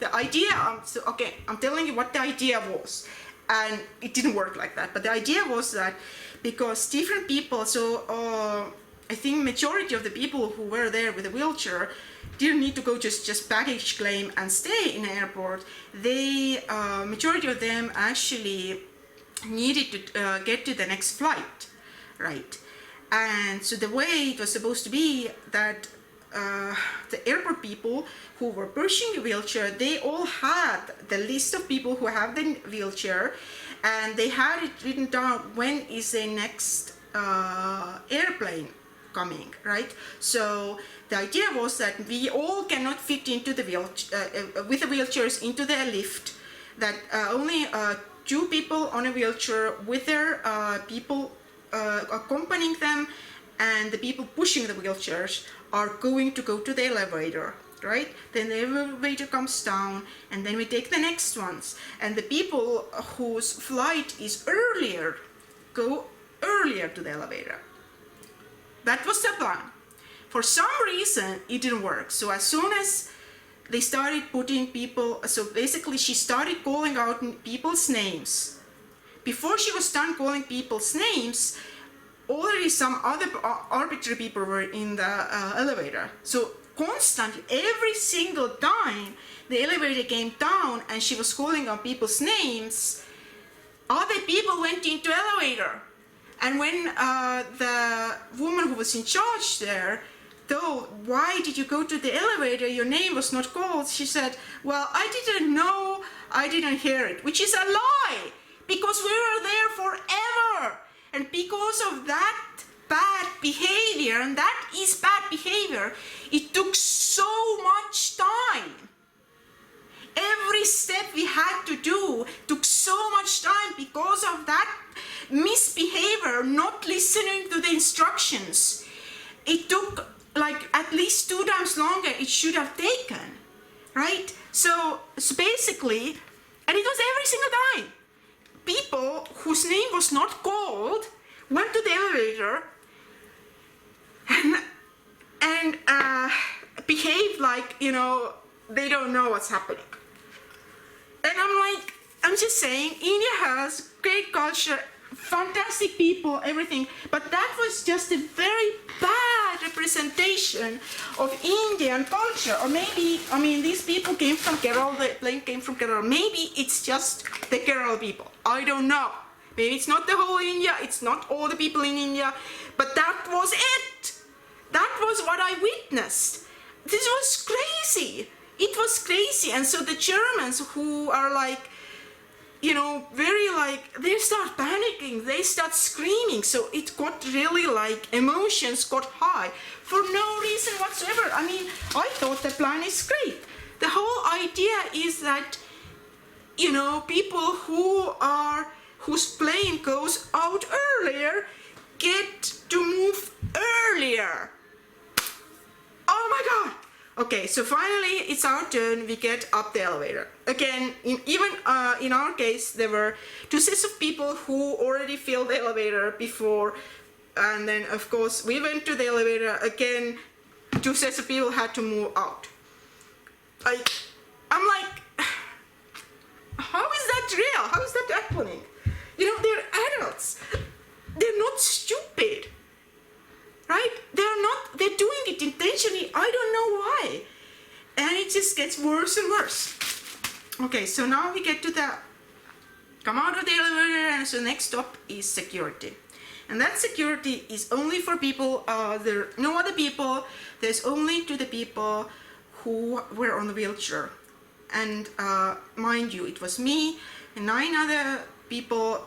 the idea, okay, I'm telling you what the idea was, and it didn't work like that. But the idea was that because different people, I think majority of the people who were there with a wheelchair didn't need to go just baggage claim and stay in the airport. They, majority of them actually needed to get to the next flight, right? And so the way it was supposed to be that the airport people who were pushing the wheelchair, they all had the list of people who have the wheelchair, and they had it written down when is the next airplane coming, right? So the idea was that we all cannot fit into the with the wheelchairs into the lift, that only 2 people on a wheelchair with their people accompanying them, and the people pushing the wheelchairs are going to go to the elevator, right? Then the elevator comes down, and then we take the next ones, and the people whose flight is earlier go earlier to the elevator. That was the plan. For some reason, it didn't work. So as soon as they started putting people, so basically she started calling out people's names. Before she was done calling people's names, already some other arbitrary people were in the elevator. So constantly, every single time the elevator came down and she was calling out people's names, other people went into elevator. And when the woman who was in charge there told, why did you go to the elevator, your name was not called, she said, well, I didn't know, I didn't hear it, which is a lie, because we were there forever. And because of that bad behavior, and that is bad behavior, it took so much time. Every step we had to do took so much time because of that misbehavior, not listening to the instructions. It took like at least 2 times longer it should have taken, right? So basically, and it was every single time. People whose name was not called went to the elevator and behaved like, you know, they don't know what's happening. And I'm just saying, India has great culture, fantastic people, everything, but that was just a very bad representation of Indian culture. Or maybe, I mean, these people came from Kerala, the plane came from Kerala. Maybe it's just the Kerala people. I don't know. Maybe it's not the whole India, it's not all the people in India, but that was it. That was what I witnessed. This was crazy. It was crazy. And so the Germans who are like, you know, very like, they start panicking, they start screaming. So it got really like, emotions got high for no reason whatsoever. I mean, I thought the plan is great. The whole idea is that, you know, people whose plane goes out earlier get to move earlier. Oh my God. Okay, so finally it's our turn, we get up the elevator. Again, even in our case, there were 2 sets of people who already filled the elevator before, and then of course we went to the elevator, again, 2 sets of people had to move out. I'm like, how is that real? How is that happening? You know, they're adults, they're not stupid. Right? They're doing it intentionally. I don't know why. And it just gets worse and worse. Okay, so now we get to come out of the elevator, and so next stop is security. And that security is only for people, there are no other people, there's only to the people who were on the wheelchair. And mind you, it was me and 9 other people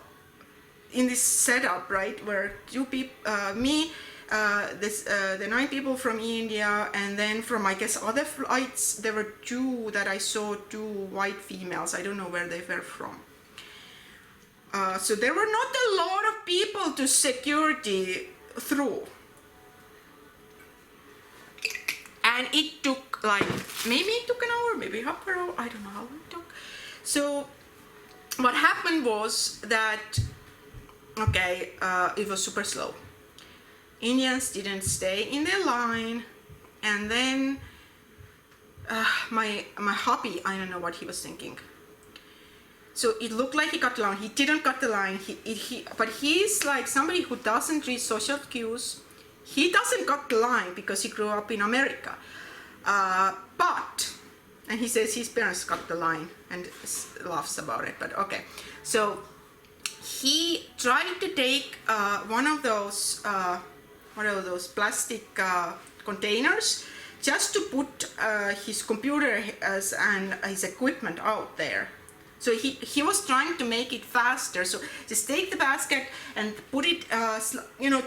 in this setup, right, where 2 people, me, the 9 people from India, and then from, I guess, other flights, there were 2 that I saw, 2 white females. I don't know where they were from. So there were not a lot of people to security through. And it took like, maybe it took an hour, maybe half an hour, I don't know how long it took. So what happened was that, okay, it was super slow. Indians didn't stay in their line, and then my hubby, I don't know what he was thinking. So it looked like he cut the line. He didn't cut the line. But he's like somebody who doesn't read social cues. He doesn't cut the line because he grew up in America. And he says his parents cut the line and laughs about it. But okay, so he tried to take one of those plastic containers just to put his computer and his equipment out there. So he was trying to make it faster. So just take the basket and put it,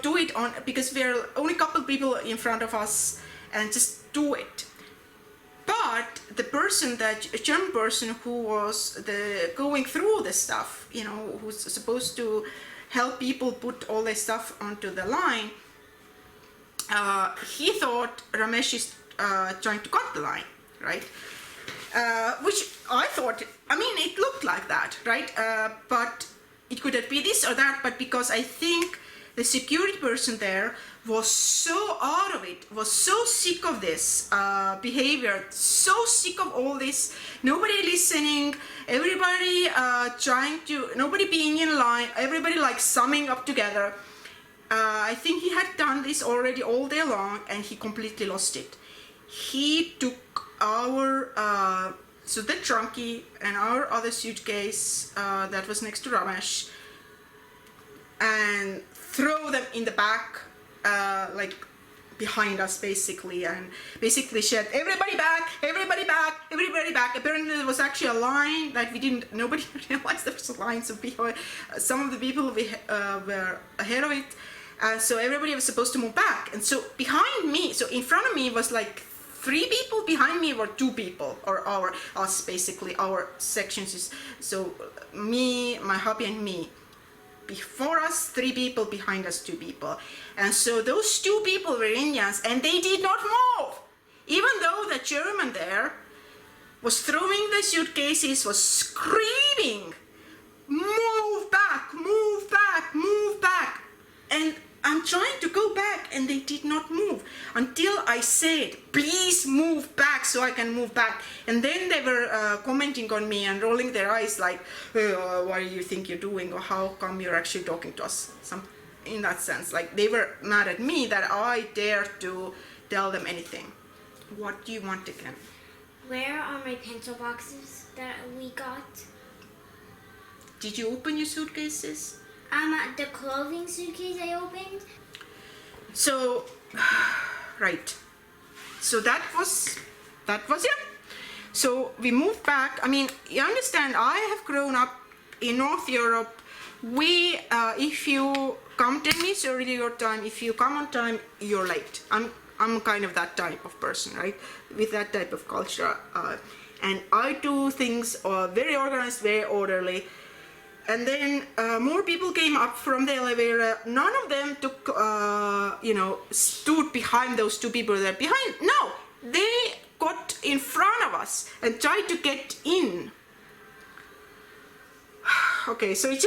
do it on, because we're only a couple people in front of us, and just do it. But the person, that German person who was going through the stuff, who's supposed to help people put all their stuff onto the line, he thought Ramesh is trying to cut the line, right? Which I thought, it looked like that, right? But it could be this or that, but because I think the security person there was so out of it, was so sick of this behavior, so sick of all this, nobody listening, everybody nobody being in line, everybody like summing up together. I think he had done this already all day long, and he completely lost it. He took our the trunkie and our other suitcase that was next to Ramesh, and throw them in the back, behind us, basically, and basically said, everybody back, everybody back, everybody back. Apparently there was actually a line that nobody realized there was a line, so some of the people were ahead of it, so everybody was supposed to move back. And so behind me, so in front of me was like 3 people, behind me were 2 people, or us basically, our sections is, so me, my hubby and me. Before us 3 people, behind us 2 people. And so those 2 people were Indians, and they did not move. Even though the German there was throwing the suitcases, was screaming, move back, move back, move back. And I'm trying to go back, and they did not move until I said, please move back so I can move back. And then they were commenting on me and rolling their eyes like, what do you think you're doing, or how come you're actually talking to us? In that sense, like they were mad at me that I dared to tell them anything. What do you want again? Where are my pencil boxes that we got? Did you open your suitcases? The clothing suitcase I opened. So, right. So that was it. So we moved back. You understand, I have grown up in North Europe. If you come 10 minutes early your time, if you come on time, you're late. I'm kind of that type of person, right? With that type of culture. And I do things very organized, very orderly. And then more people came up from the elevator. None of them took, stood behind those 2 people that behind. No, they got in front of us and tried to get in. Okay, so it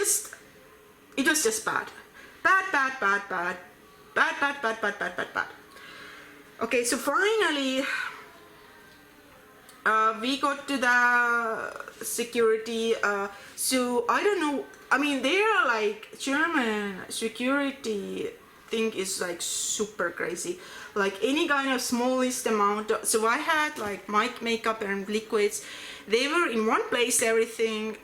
was just bad. Bad. Okay, so finally, we got to the security, so I don't know, they're like, German security thing is like super crazy, like any kind of smallest amount so I had like makeup and liquids, they were in one place, everything,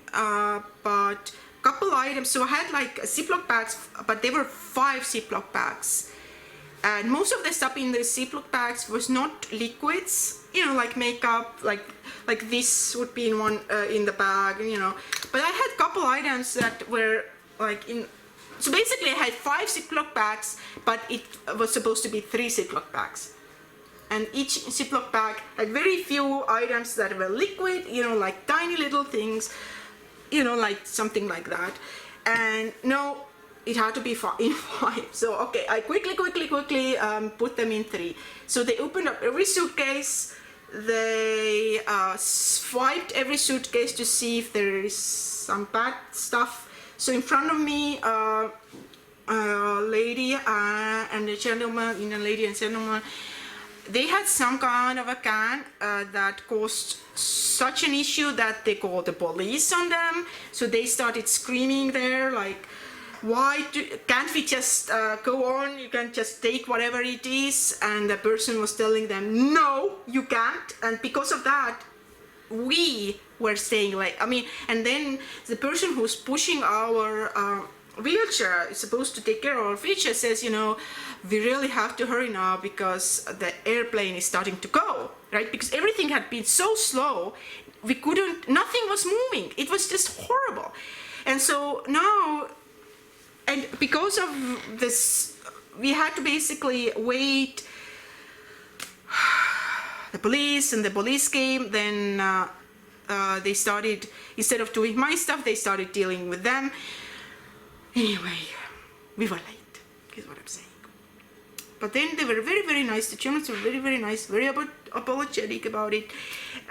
but couple items, so I had like Ziploc bags, but there were 5 Ziploc bags. And most of the stuff in the Ziploc bags was not liquids, like makeup, like this would be in one in the bag, But I had a couple items that were like in. So basically, I had 5 Ziploc bags, but it was supposed to be 3 Ziploc bags. And each Ziploc bag had very few items that were liquid, like tiny little things, like something like that. And no. It had to be in 5. So, okay, I quickly put them in 3. So they opened up every suitcase. They swiped every suitcase to see if there is some bad stuff. So in front of me, a lady and a gentleman, lady and gentleman, they had some kind of a can that caused such an issue that they called the police on them. So they started screaming there like, can't we just go on? You can just take whatever it is. And the person was telling them, no, you can't. And because of that, we were saying like, and then the person who's pushing our wheelchair is supposed to take care of our wheelchair says, we really have to hurry now because the airplane is starting to go, right? Because everything had been so slow, nothing was moving. It was just horrible. And so now, and because of this, we had to basically wait. The police came, then they started, instead of doing my stuff, they started dealing with them. Anyway, we were late, is what I'm saying. But then they were very, very nice. The Germans were very, very nice, very apologetic about it.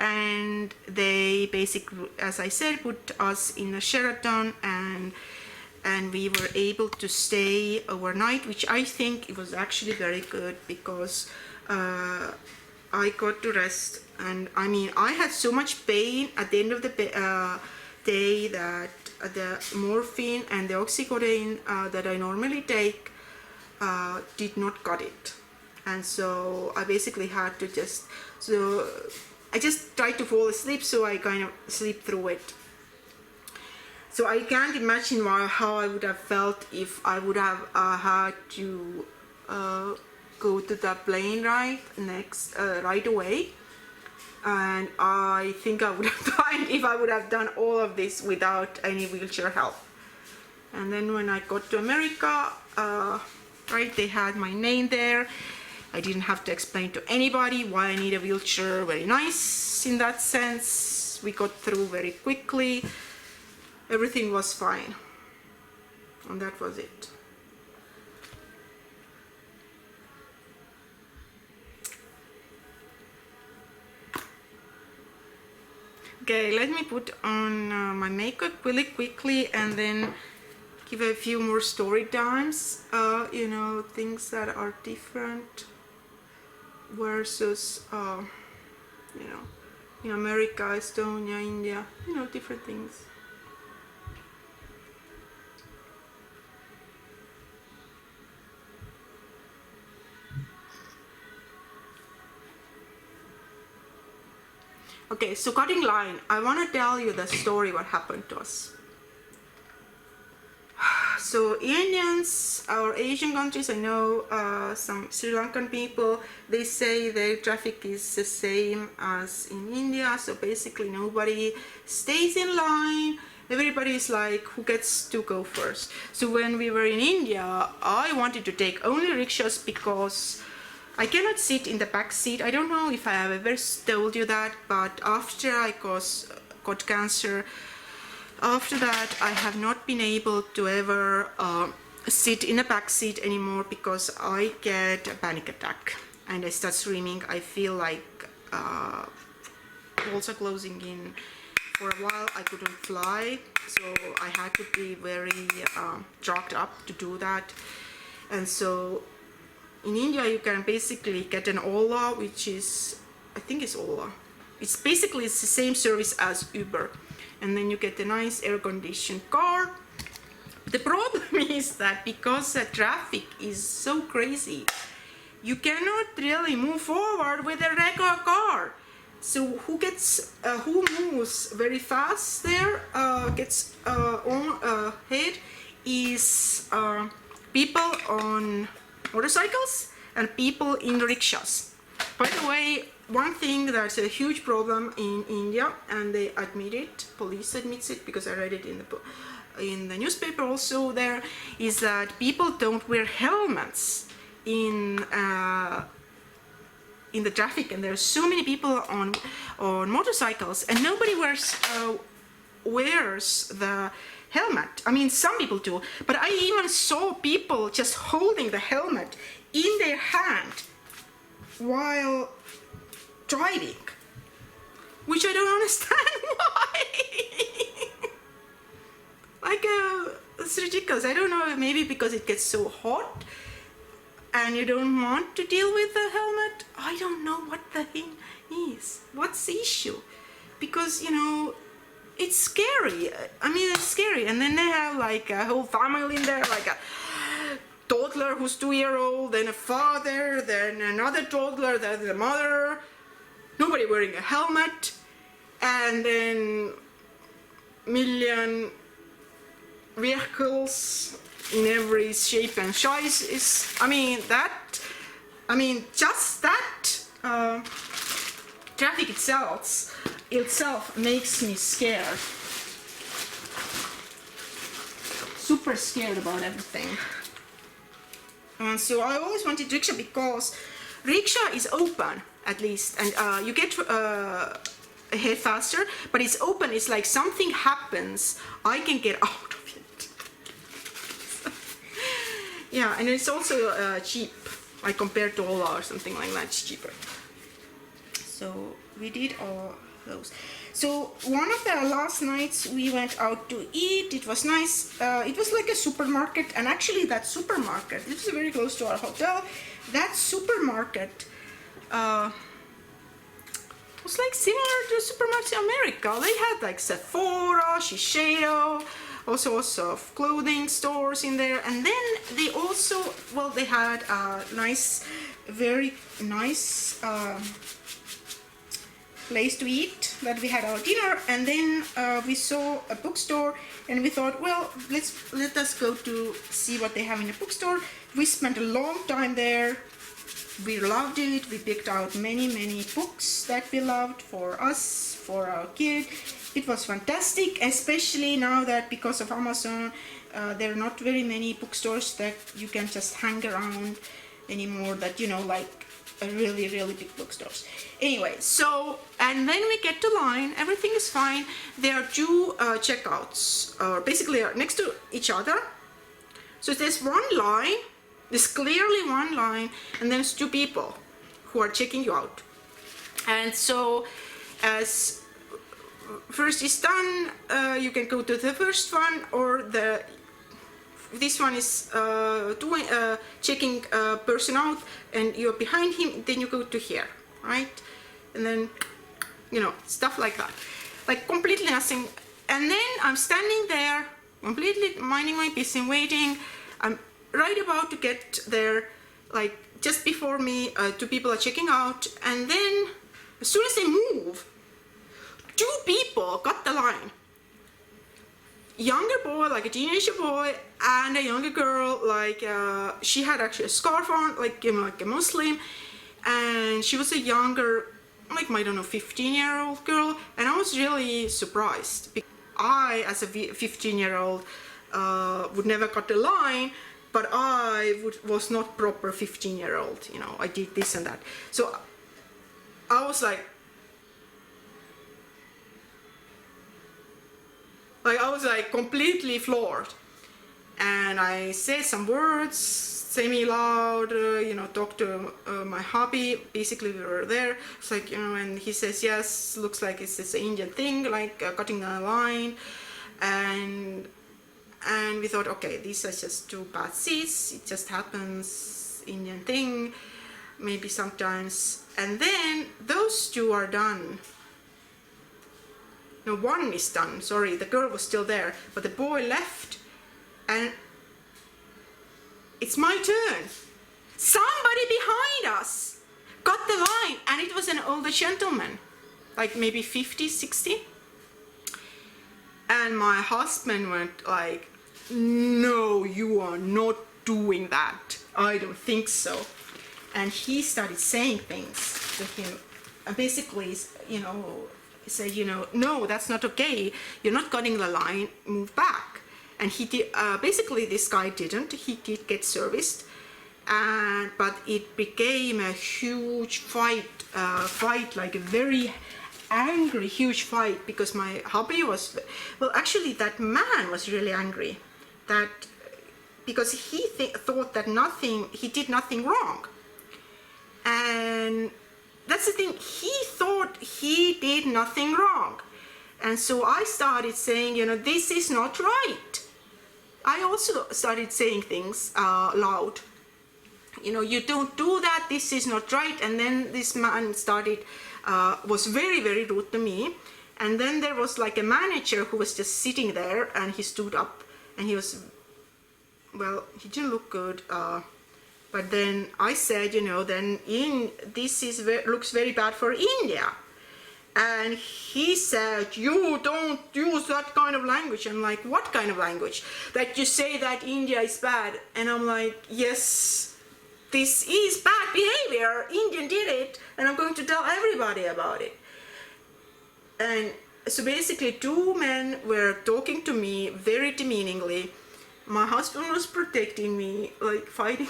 And they basically, as I said, put us in a Sheraton, and we were able to stay overnight, which I think it was actually very good because I got to rest. And I had so much pain at the end of the day that the morphine and the oxycodone that I normally take did not cut it. And so I basically had to I just tried to fall asleep, so I kind of sleep through it. So I can't imagine how I would have felt if I would have had to go to the plane ride right away. And I think I would have died if I would have done all of this without any wheelchair help. And then when I got to America, they had my name there. I didn't have to explain to anybody why I need a wheelchair. Very nice in that sense. We got through very quickly. Everything was fine. And that was it. Okay, let me put on my makeup really quickly and then give a few more story times, things that are different versus, in America, Estonia, India, different things. Okay, so cutting line, I want to tell you the story what happened to us. So Indians or Asian countries, I know some Sri Lankan people, they say their traffic is the same as in India. So basically nobody stays in line. Everybody is like, who gets to go first? So when we were in India, I wanted to take only rickshaws because I cannot sit in the back seat. I don't know if I have ever told you that, but after I got cancer, after that I have not been able to ever sit in a back seat anymore because I get a panic attack and I start screaming. I feel like walls are closing in. For a while I couldn't fly, so I had to be very drugged up to do that. And so in India, you can basically get an Ola, which is, I think it's Ola. It's basically the same service as Uber. And then you get a nice air-conditioned car. The problem is that because the traffic is so crazy, you cannot really move forward with a regular car. So who moves very fast there, gets on ahead is people on motorcycles and people in rickshaws. By the way, one thing that's a huge problem in India, and they admit it, police admits it because I read it in the newspaper also there, is that people don't wear helmets in the traffic, and there are so many people on motorcycles and nobody wears the helmet. I mean, some people do, but I even saw people just holding the helmet in their hand while driving, which I don't understand why. It's ridiculous. I don't know, maybe because it gets so hot and you don't want to deal with the helmet. I don't What's the issue? Because, you know, it's scary. I mean, it's scary. And then they have like a whole family in there, like a toddler who's 2-year-old, then a father, then another toddler, then the mother, nobody wearing a helmet, and then million vehicles in every shape and size. Is, I mean, just that traffic itself makes me scared. Super scared about everything. And so I always wanted rickshaw because rickshaw is open at least, and you get ahead faster, but it's open. It's like something happens, I can get out of it. Yeah, and it's also cheap, like compared to Ola or something like that, it's cheaper. So we did all those. So one of the last nights we went out to eat. It was nice. It was like a supermarket, and actually that supermarket, this is very close to our hotel. That supermarket was like similar to supermarkets in America. They had like Sephora, Shiseido, all sorts of clothing stores in there, and then they also, well, they had a nice, very nice place to eat that we had our dinner, and then we saw a bookstore, and we thought, well, let us go to see what they have in a bookstore. We spent a long time there. We loved it. We picked out many books that we loved for us, for our kid. It was fantastic, especially now that because of Amazon, there are not very many bookstores that you can just hang around anymore, that, you know, like a really big bookstores. Anyway, so, and then we get to line, everything is fine. There are two checkouts, basically next to each other. So there's one line, there's clearly one line, and then there's two people who are checking you out. And so as first is done, you can go to the first one, or this one is checking a person out, and you're behind him, then you go to here, right? And then, you know, stuff like that. Like completely nothing. And then I'm standing there, completely minding my business, waiting. I'm right about to get there, like just before me, two people are checking out. And then as soon as they move, two people got the line. Younger boy, like a teenager boy, and a younger girl, like she had actually a scarf on, like, you know, like a Muslim, and she was a younger, like, I don't know, 15-year-old girl, and I was really surprised. I, as a 15-year-old, would never cut the line, but I was not proper 15-year-old, you know, I did this and that. So I was like I was like completely floored, and I said some words semi-loud, you know, talked to my hubby. Basically we were there, it's like, you know, and he says, yes, looks like it's this Indian thing, like cutting a line, and we thought, okay, these are just two bad seats, it just happens, Indian thing, maybe sometimes. And then those two are done. No, one is done, sorry, the girl was still there, but the boy left, and it's my turn. Somebody behind us got the line, and it was an older gentleman, like maybe 50, 60. And my husband went like, no, you are not doing that. I don't think so. And he started saying things to him, and basically, you know, he said, you know, no, that's not okay. You're not cutting the line, move back. And he did, basically this guy didn't, he did get serviced, but it became a huge fight, like a very angry, huge fight, because my hubby was, well, actually that man was really angry, that, because he thought that he did nothing wrong. And that's the thing, he thought he did nothing wrong. And so I started saying, you know, this is not right. I also started saying things loud. you know, you don't do that, this is not right. And then this man started, was very, very rude to me. And then there was like a manager who was just sitting there, and he stood up, and he was, well, he didn't look good. But then I said, you know, then this is looks very bad for India. And he said, you don't use that kind of language. I'm like, what kind of language? That you say that India is bad. And I'm like, yes, this is bad behavior. Indian did it, and I'm going to tell everybody about it. And so basically 2 men were talking to me very demeaningly. My husband was protecting me, like fighting.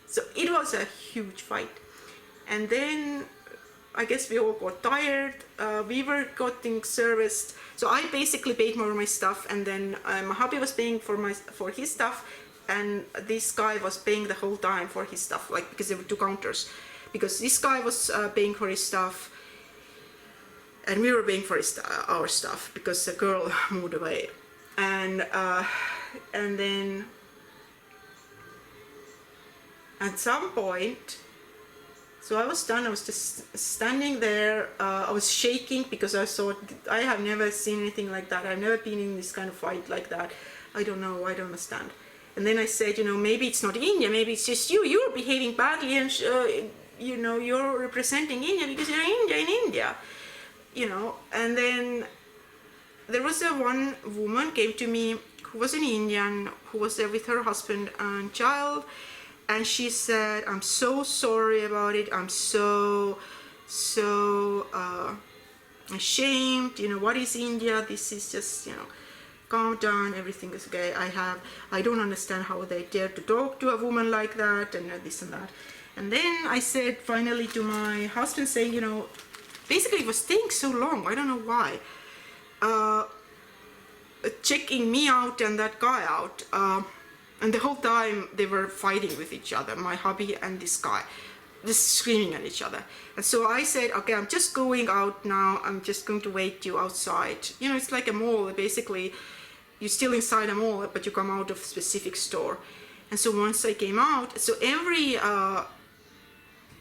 So it was a huge fight. And then I guess we all got tired. We were getting serviced. So I basically paid for my stuff, and then my hubby was paying for his stuff, and this guy was paying the whole time for his stuff, like, because there were 2 counters. Because this guy was paying for his stuff, and we were paying for our stuff because the girl moved away. And then at some point, so I was done. I was just standing there. I was shaking because I thought, I have never seen anything like that. I've never been in this kind of fight like that. I don't know. I don't understand. And then I said, you know, maybe it's not India. Maybe it's just you. You're behaving badly, and you know, you're representing India because you're India in India. You know. And then there was one woman came to me who was an Indian, who was there with her husband and child. And she said, I'm so sorry about it. I'm so ashamed. You know, what is India? This is just, you know, calm down. Everything is okay. I don't understand how they dare to talk to a woman like that, and this and that. And then I said finally to my husband, saying, you know, basically it was staying so long. I don't know why. Checking me out and that guy out. And the whole time they were fighting with each other, my hubby and this guy, just screaming at each other. And so I said, okay, I'm just going out now. I'm just going to wait you outside. You know, it's like a mall. Basically, you're still inside a mall, but you come out of a specific store. And so once I came out, so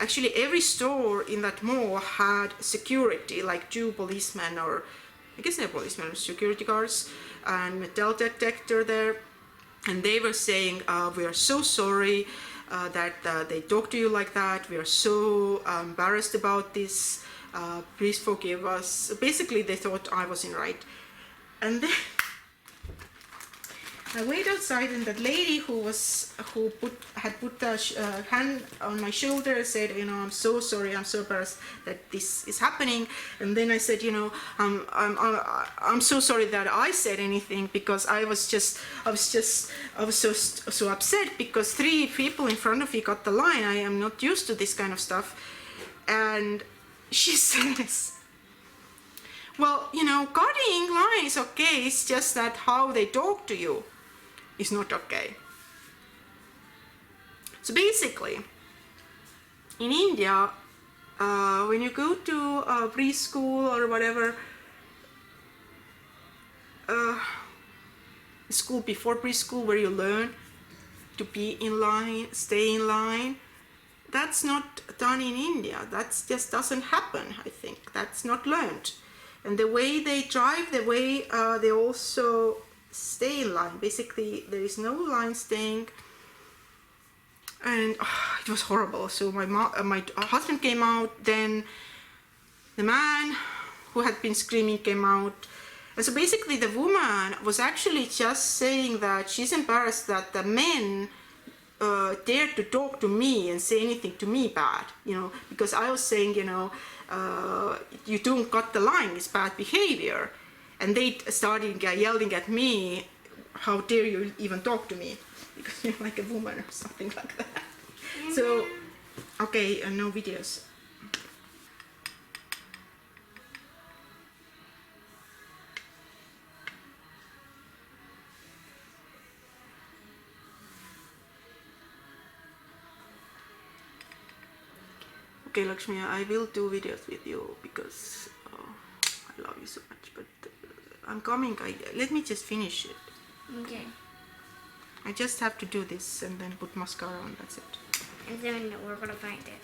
actually every store in that mall had security, like 2 policemen, or I guess they're policemen or security guards, and metal detector there. And they were saying, we are so sorry that they talk to you like that. We are so embarrassed about this. Please forgive us. Basically, they thought I was in right. And then I wait outside, and that lady who had put the hand on my shoulder said, you know, I'm so sorry, I'm so embarrassed that this is happening. And then I said, you know, I'm so sorry that I said anything, because I was so upset because 3 people in front of me got the line. I am not used to this kind of stuff. And she says, well, you know, cutting line is okay. It's just that how they talk to you is not okay. So basically, in India, when you go to preschool or whatever, school before preschool, where you learn to be in line, stay in line, that's not done in India. That just doesn't happen, I think. That's not learned. And the way they drive, the way they also stay in line. Basically, there is no line staying, and it was horrible. So my husband came out. Then the man who had been screaming came out, and so basically the woman was actually just saying that she's embarrassed that the men dared to talk to me and say anything to me bad, you know, because I was saying, you know, you don't cut the line, it's bad behavior. And they started yelling at me, how dare you even talk to me, because you're like a woman or something like that. So, okay, no videos. Okay, Lakshmi, I will do videos with you because I love you so much, but I'm coming. Let me just finish it. Okay. I just have to do this and then put mascara on, that's it. and then we're gonna find it.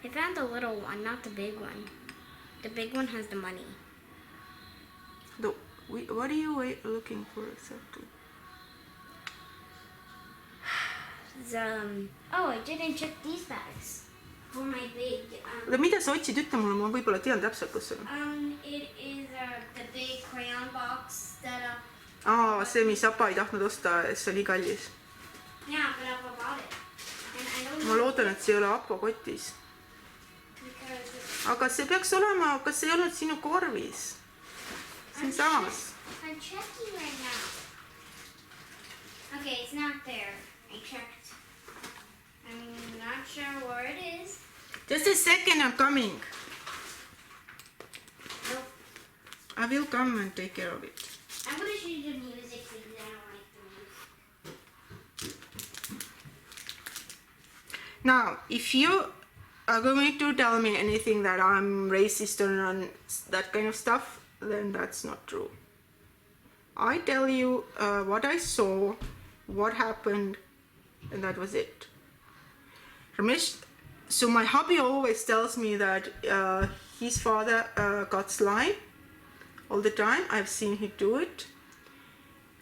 I found the little one, not the big one. The big one has the money. What are you looking for exactly? Oh, I didn't check these bags for my big. Mida sa otsid, ütle mulle, ma võib-olla tean täpselt, kus see on. It is the big crayon box that. See, mis Apa ei tahtnud osta, see oli kallis. Yeah, but Appa bought it. And I don't Ma loodan, et see ei ole Apo kotis. Aga see peaks olema, kas see ei olnud sinu korvis? Siin samas. I'm checking right now. Okay, it's not there. I checked. I'm not sure where it is. Just a second, I'm coming. Nope. I will come and take care of it. I'm gonna show you the music because I don't like the music. Now, if you are going to tell me anything that I'm racist or that kind of stuff, then that's not true. I tell you what I saw, what happened, and that was it. Ramesh, so my hubby always tells me that his father got slime all the time. I've seen him do it.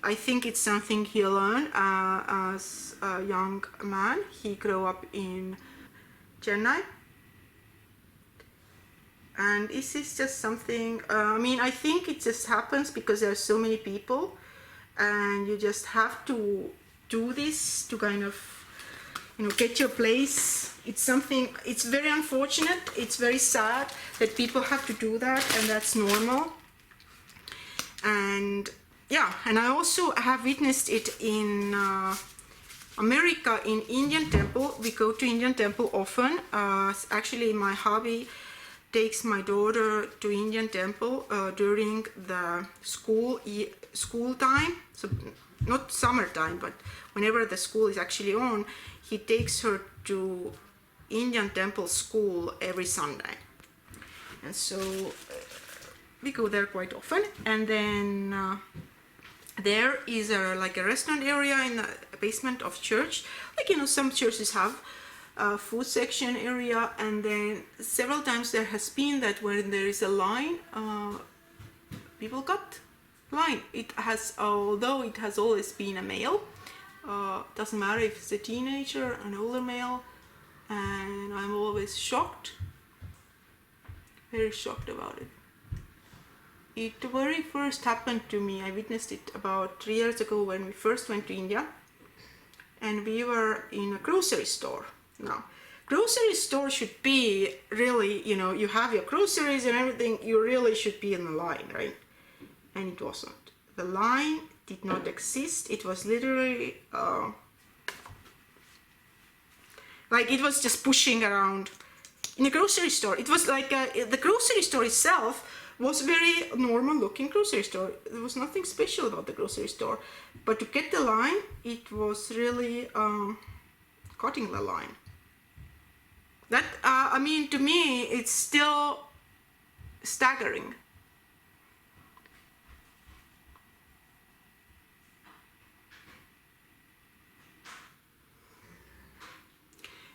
I think it's something he learned as a young man. He grew up in Chennai. And this is just something, I think it just happens because there are so many people and you just have to do this to kind of, get your place. It's very unfortunate, it's very sad that people have to do that, and that's normal. And yeah, and I also have witnessed it in America, in Indian temple. We go to Indian temple often. Actually, my hubby takes my daughter to Indian temple during the school time, so not summertime, but whenever the school is actually on, he takes her to Indian temple school every Sunday. And so we go there quite often. And then there is a restaurant area in the basement of church. Some churches have a food section area, and then several times there has been that when there is a line, people cut line. Although it has always been a male, doesn't matter if it's a teenager, an older male, and I'm always shocked, very shocked about it. It very first happened to me, I witnessed it about 3 years ago when we first went to India, and we were in a grocery store. Now, grocery store should be really, you have your groceries and everything, you really should be in the line, right? And it wasn't. The line did not exist. It was literally it was just pushing around in a grocery store. It was like the grocery store itself was very normal looking grocery store. There was nothing special about the grocery store, but to get the line, it was really cutting the line. That to me, it's still staggering.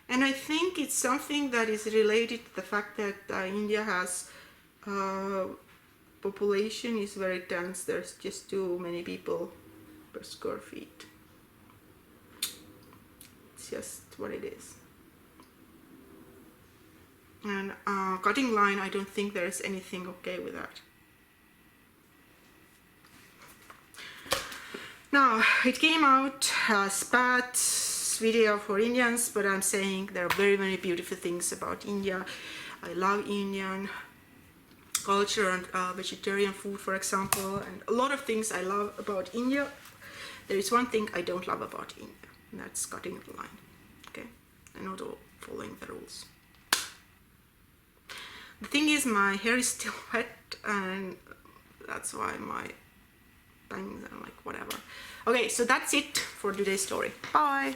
And I think it's something that is related to the fact that India has population is very dense. There's just too many people per square feet. It's just what it is. And cutting line, I don't think there's anything okay with that. Now, it came out as bad video for Indians, but I'm saying there are very, very beautiful things about India. I love Indian culture and vegetarian food, for example, and a lot of things I love about India. There is one thing I don't love about India, and that's cutting the line, okay, and not following the rules. The thing is, my hair is still wet, and that's why my things are like whatever. Okay, so that's it for today's story. Bye!